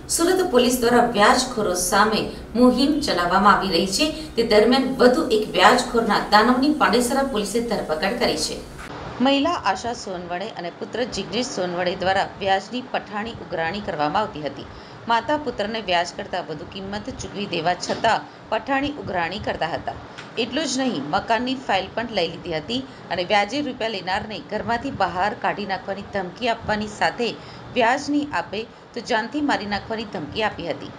Surat police દ્વારા વ્યાજખોરો સામે મુહિમ ચલાવવામાં આવી રહી છે। તે દરમિયાન વધુ એક વ્યાજખોરના દાનવની પાંડેસરા પોલીસે ધરપકડ કરી છે। મહિલા આશા સોનવણે અને પુત્ર જિગ્નેશ સોનવણે દ્વારા વ્યાજની પઠાણી ઉઘરાણી કરવામાં આવતી હતી। માતા પુત્રને વ્યાજ કરતાં વધુ કિંમત ચૂકવી દેવા છતાં પઠાણી ઉઘરાણી કરતા હતા। એટલું જ નહીં, મકાનની ફાઇલ પણ લઈ લીધી હતી અને વ્યાજે રૂપિયા લેનારને ઘરમાંથી બહાર કાઢી નાખવાની ધમકી આપવાની સાથે વ્યાજ નહીં આપે તો જાનથી મારી નાખવાની ધમકી આપી હતી,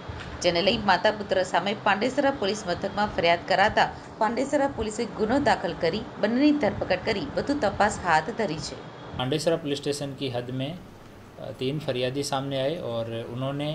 જેને લઈ માતા પુત્ર સામે પાંડેસરા પોલીસ મથકમાં ફરિયાદ કરાતા પાંડેસરા પોલીસે गुनो दाखिल કરી બંનેની ધરપકડ કરી વધુ તપાસ હાથ ધરી છે। पांडेसरा पुलिस स्टेशन की हद में 3 फरियादी सामने आए और उन्होंने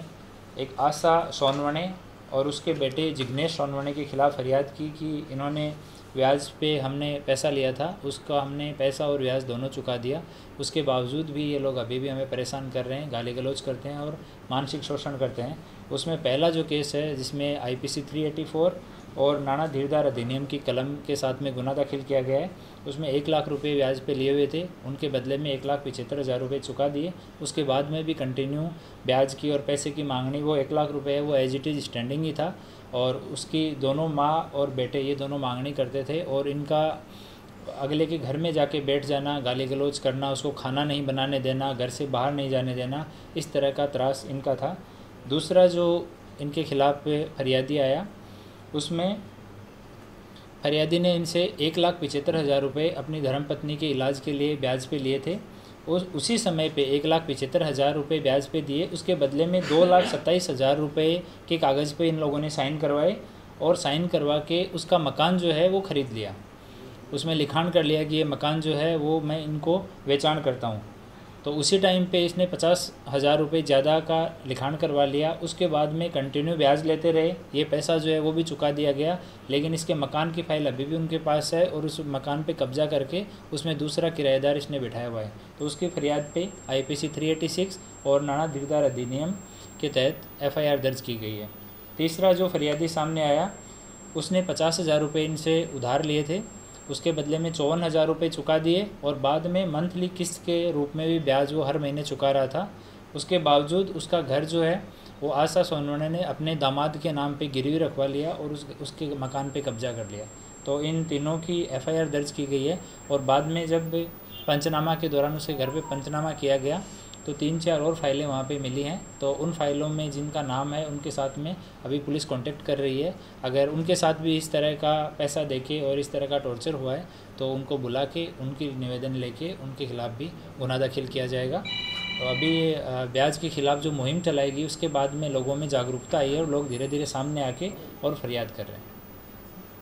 एक आशा सोनवणे और उसके बेटे जिग्नेश सोनवणे के खिलाफ़ फरियाद की कि इन्होंने ब्याज पे हमने पैसा लिया था, उसका हमने पैसा और ब्याज दोनों चुका दिया। उसके बावजूद भी ये लोग अभी भी हमें परेशान कर रहे हैं, गाली गलौज करते हैं और मानसिक शोषण करते हैं। उसमें पहला जो केस है जिसमें IPC 384 और नाना धीरदार अधिनियम की कलम के साथ में गुना दाखिल किया गया है। उसमें 1 लाख रुपये ब्याज पे लिए हुए थे, उनके बदले में 1,75,000 रुपये चुका दिए। उसके बाद में भी कंटिन्यू ब्याज की और पैसे की मांगनी, वो 1 लाख रुपये है वो एज इट इज़ स्टैंडिंग ही था और उसकी दोनों माँ और बेटे ये दोनों मांगनी करते थे और इनका अगले के घर में जाके बैठ जाना, गाली गलौज करना, उसको खाना नहीं बनाने देना, घर से बाहर नहीं जाने देना, इस तरह का त्रास इनका था। दूसरा जो इनके खिलाफ़ फरियादी आया उसमें फरियादी ने इनसे 1,75,000 रुपये अपनी धर्मपत्नी के इलाज के लिए ब्याज पे लिए थे। उसी समय पे 1,75,000 रुपये ब्याज पे दिए। उसके बदले में 2,27,000 रुपये के कागज़ पे इन लोगों ने साइन करवाए और साइन करवा के उसका मकान जो है वो ख़रीद लिया। उसमें लिखान कर लिया कि ये मकान जो है वो मैं इनको बेचान करता हूँ। तो उसी टाइम पे इसने 50,000 रुपये ज़्यादा का लिखान करवा लिया। उसके बाद में कंटिन्यू ब्याज लेते रहे, ये पैसा जो है वो भी चुका दिया गया, लेकिन इसके मकान की फ़ाइल अभी भी उनके पास है और उस मकान पे कब्जा करके उसमें दूसरा किराएदार इसने बिठाया हुआ है। तो उसकी फरियाद पे IPC 386 और नाना धीरदार अधिनियम के तहत FIR दर्ज की गई है। तीसरा जो फरियादी सामने आया उसने 50,000 रुपये इनसे उधार लिए थे, उसके बदले में 54,000 रुपये चुका दिए और बाद में मंथली किस्त के रूप में भी ब्याज वो हर महीने चुका रहा था। उसके बावजूद उसका घर जो है वो आशा सोनवणे ने अपने दामाद के नाम पे गिरवी रखवा लिया और उसके मकान पे कब्जा कर लिया। तो इन तीनों की FIR दर्ज की गई है और बाद में जब पंचनामा के दौरान उसके घर पे पंचनामा किया गया तो 3-4 और फाइलें वहाँ पे मिली हैं। तो उन फाइलों में जिनका नाम है उनके साथ में अभी पुलिस कांटेक्ट कर रही है। अगर उनके साथ भी इस तरह का पैसा देके और इस तरह का टॉर्चर हुआ है तो उनको बुला के उनकी निवेदन लेके उनके खिलाफ़ भी गुना दाखिल किया जाएगा। तो अभी ब्याज के खिलाफ़ जो मुहिम चलाएगी उसके बाद में लोगों में जागरूकता आई है और लोग धीरे धीरे सामने आके और फरियाद कर रहे हैं।